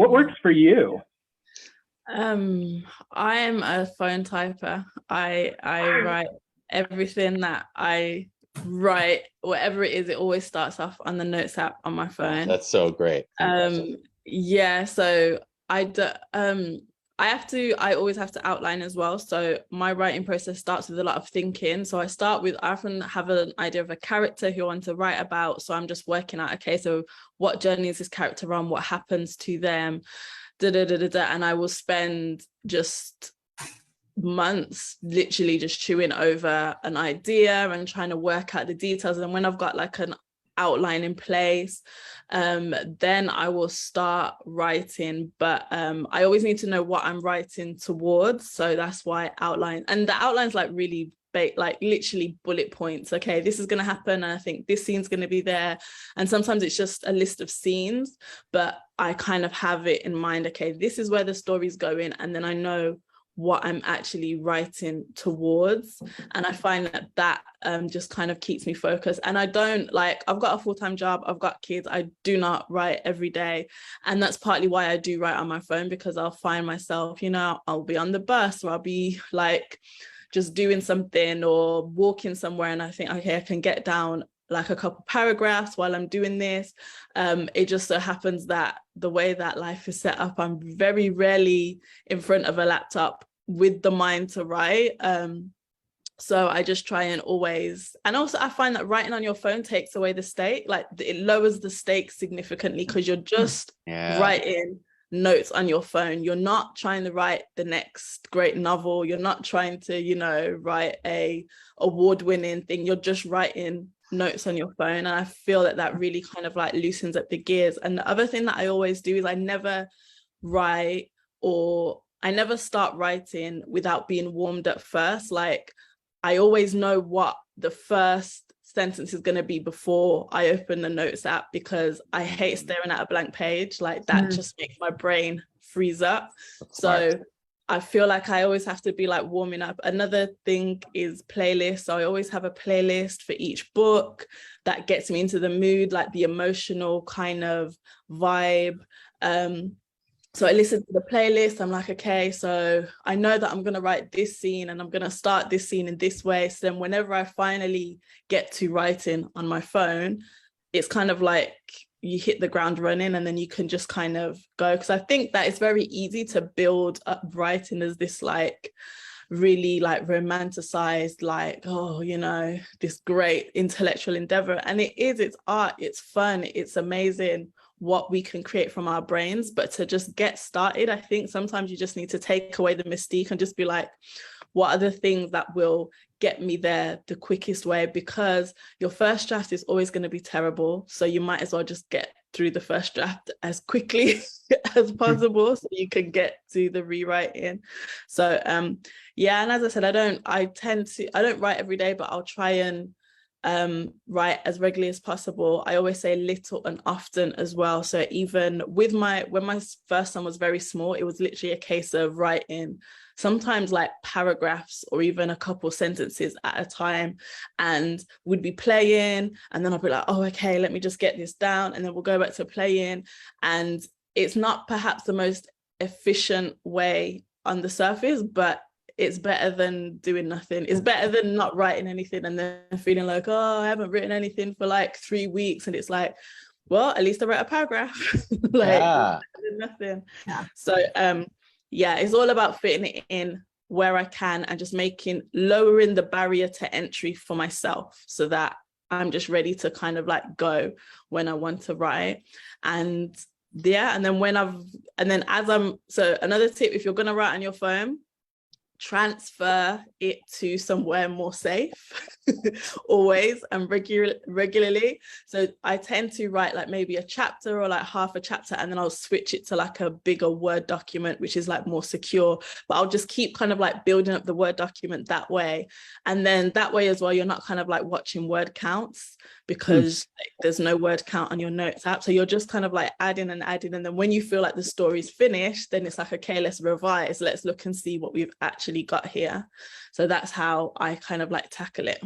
What works for you? I am a phone typer. I write everything that I write, whatever it is, it always starts off on the notes app on my Oh, phone. that's so great. Yeah, so I do, I always have to outline as well. So my writing process starts with a lot of thinking. So I often have an idea of a character who I want to write about. So I'm just working out, okay, so what journey is this character on? What happens to them? And I will spend just months literally just chewing over an idea and trying to work out the details. And when I've got like an outline in place, then I will start writing. But I always need to know what I'm writing towards. So that's why outline, and the outline's like really like literally bullet points. Okay, this is going to happen, and I think this scene's going to be there. And sometimes it's just a list of scenes, but I kind of have it in mind. Okay, this is where the story's going, and then I know what I'm actually writing towards. And I find that just kind of keeps me focused. And I don't like, I've got a full-time job, I've got kids, I do not write every day. And that's partly why I do write on my phone, because I'll find myself, I'll be on the bus, or I'll be like just doing something or walking somewhere, and I think, okay, I can get down like a couple paragraphs while I'm doing this. It just so happens that the way that life is set up, I'm very rarely in front of a laptop with the mind to write. So I just try and always, and also I find that writing on your phone takes away the stake, like it lowers the stakes significantly, because you're just writing notes on your phone. You're not trying to write the next great novel. You're not trying to, write a award-winning thing. You're just writing notes on your phone. And I feel that really kind of like loosens up the gears. And the other thing that I always do is I never start writing without being warmed up first. Like I always know what the first sentence is going to be before I open the notes app, because I hate staring at a blank page. Like that just makes my brain freeze up. So I feel like I always have to be like warming up. Another thing is playlists. So I always have a playlist for each book that gets me into the mood, like the emotional kind of vibe. So I listen to the playlist. I'm like, okay, so I know that I'm going to write this scene and I'm going to start this scene in this way. So then whenever I finally get to writing on my phone, it's kind of like you hit the ground running, and then you can just kind of go. Because I think that it's very easy to build up writing as this like really like romanticized, like, oh, this great intellectual endeavor. And it is, it's art, it's fun, it's amazing what we can create from our brains. But to just get started, I think sometimes you just need to take away the mystique and just be like, what are the things that will get me there the quickest way? Because your first draft is always going to be terrible. So you might as well just get through the first draft as quickly as possible so you can get to the rewriting. So and as I said, I don't write every day, but I'll try and write as regularly as possible. I always say little and often as well. So even with when my first son was very small, it was literally a case of writing sometimes like paragraphs or even a couple sentences at a time, and would be playing, and then I'll be like, oh, okay, let me just get this down, and then we'll go back to playing. And it's not perhaps the most efficient way on the surface, but it's better than doing nothing. It's better than not writing anything and then feeling like, oh, I haven't written anything for like 3 weeks. And it's like, well, at least I wrote a paragraph. Nothing. Yeah. So it's all about fitting it in where I can and just lowering the barrier to entry for myself, so that I'm just ready to kind of like go when I want to write. And another tip, if you're going to write on your phone, transfer it to somewhere more safe always and regularly. So I tend to write like maybe a chapter or like half a chapter, and then I'll switch it to like a bigger Word document, which is like more secure. But I'll just keep kind of like building up the Word document that way. And then that way as well, you're not kind of like watching word counts, because there's no word count on your notes app. So you're just kind of like adding. And then when you feel like the story's finished, then it's like, okay, let's revise. Let's look and see what we've actually got here. So that's how I kind of like tackle it.